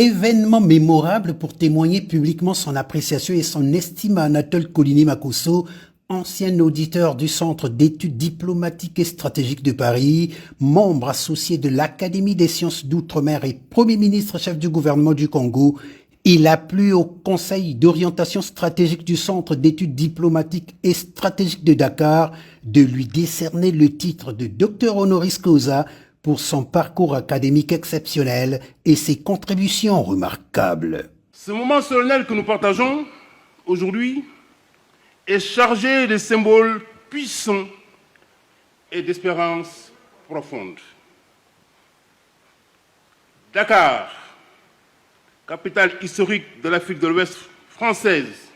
Événement mémorable pour témoigner publiquement son appréciation et son estime à Anatole Coliné Makosso, ancien auditeur du Centre d'études diplomatiques et stratégiques de Paris, membre associé de l'Académie des sciences d'outre-mer et Premier ministre chef du gouvernement du Congo. Il a plu au Conseil d'orientation stratégique du Centre d'études diplomatiques et stratégiques de Dakar de lui décerner le titre de docteur honoris causa pour son parcours académique exceptionnel et ses contributions remarquables. Ce moment solennel que nous partageons aujourd'hui est chargé de symboles puissants et d'espérances profondes. Dakar, capitale historique de l'Afrique de l'Ouest française,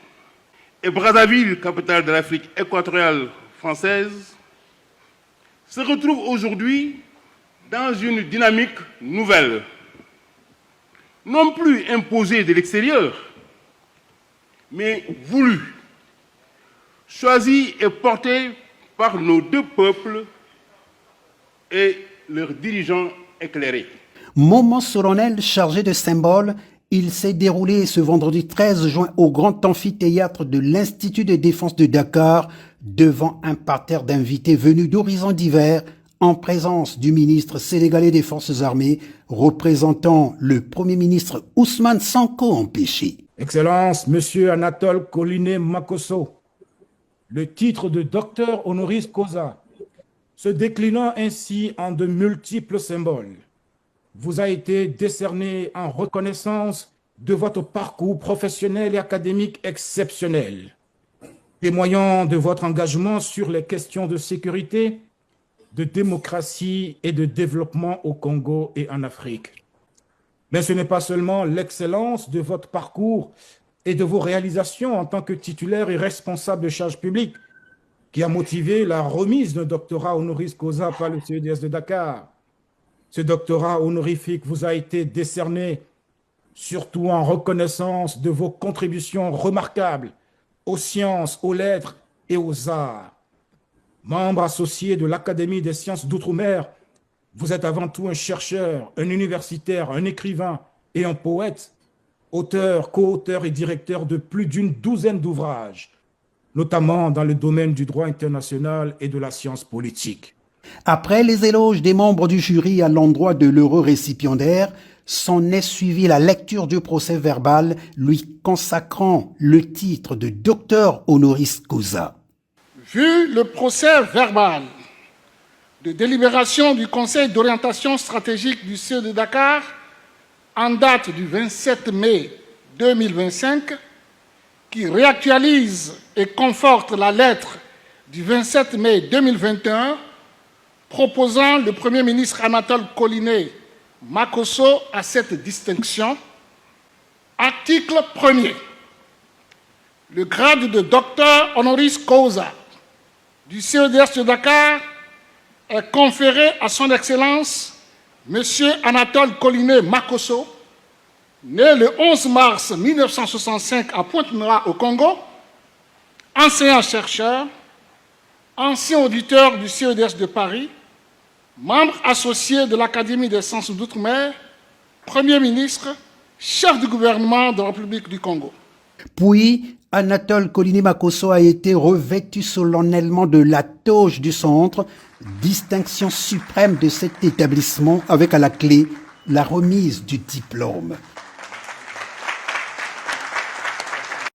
et Brazzaville, capitale de l'Afrique équatoriale française, se retrouvent aujourd'hui dans une dynamique nouvelle, non plus imposée de l'extérieur, mais voulue, choisie et portée par nos deux peuples et leurs dirigeants éclairés. Moment solennel chargé de symboles, il s'est déroulé ce vendredi 13 juin au grand amphithéâtre de l'Institut de défense de Dakar, devant un parterre d'invités venus d'horizons divers, en présence du ministre sénégalais des Forces armées, représentant le Premier ministre Ousmane Sonko empêché. Excellence, Monsieur Anatole Coliné Makosso, le titre de docteur honoris causa, se déclinant ainsi en de multiples symboles, vous a été décerné en reconnaissance de votre parcours professionnel et académique exceptionnel, témoignant de votre engagement sur les questions de sécurité, de démocratie et de développement au Congo et en Afrique. Mais ce n'est pas seulement l'excellence de votre parcours et de vos réalisations en tant que titulaire et responsable de charges publiques qui a motivé la remise d'un doctorat honoris causa par le CEDS de Dakar. Ce doctorat honorifique vous a été décerné surtout en reconnaissance de vos contributions remarquables aux sciences, aux lettres et aux arts. Membre associé de l'Académie des sciences d'outre-mer, vous êtes avant tout un chercheur, un universitaire, un écrivain et un poète, auteur, co-auteur et directeur de plus d'une douzaine d'ouvrages, notamment dans le domaine du droit international et de la science politique. Après les éloges des membres du jury à l'endroit de l'heureux récipiendaire, s'en est suivi la lecture du procès verbal lui consacrant le titre de docteur honoris causa. Vu le procès verbal de délibération du Conseil d'orientation stratégique du CE de Dakar en date du 27 mai 2025, qui réactualise et conforte la lettre du 27 mai 2021 proposant le Premier ministre Anatole Coliné Makosso à cette distinction. Article 1er. Le grade de docteur honoris causa du CEDS de Dakar est conféré à son Excellence M. Anatole Coliné Makosso, né le 11 mars 1965 à Pointe-Noire au Congo, enseignant-chercheur, ancien auditeur du CEDS de Paris, membre associé de l'Académie des sciences d'outre-mer, Premier ministre, chef du gouvernement de la République du Congo. Puis, Anatole Coliné Makosso a été revêtu solennellement de la toge du centre, distinction suprême de cet établissement avec à la clé la remise du diplôme.